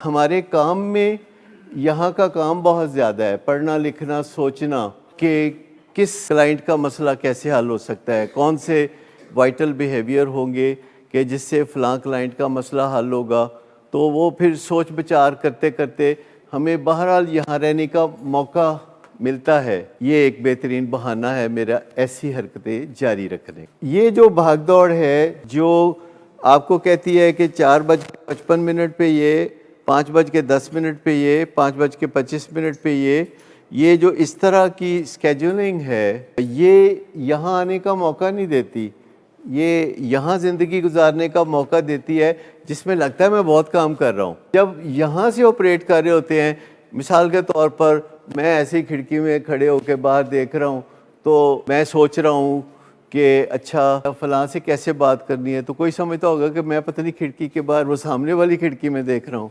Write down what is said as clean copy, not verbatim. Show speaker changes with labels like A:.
A: हमारे काम में यहाँ का काम बहुत ज़्यादा है, पढ़ना लिखना सोचना कि किस क्लाइंट का मसला कैसे हल हो सकता है, कौन से वाइटल बिहेवियर होंगे कि जिससे फ़लाँ क्लाइंट का मसला हल होगा। तो वो फिर सोच विचार करते करते हमें बहरहाल यहाँ रहने का मौका मिलता है। ये एक बेहतरीन बहाना है मेरा ऐसी हरकतें जारी रखने। ये जो भाग दौड़ है जो आपको कहती है कि 4:55 पे ये, 5:10 पे ये, 5:25 पे ये जो इस तरह की स्केड्यूलिंग है, ये यहाँ आने का मौका नहीं देती। ये यहाँ ज़िंदगी गुजारने का मौका देती है जिसमें लगता है मैं बहुत काम कर रहा हूँ। जब यहाँ से ऑपरेट कर रहे होते हैं, मिसाल के तौर पर मैं ऐसी खिड़की में खड़े होकर बाहर देख रहा हूँ, तो मैं सोच रहा हूँ कि अच्छा फ़लाँ से कैसे बात करनी है, तो कोई समझता होगा कि मैं पता नहीं खिड़की के बाहर वो सामने वाली खिड़की में देख रहा हूँ।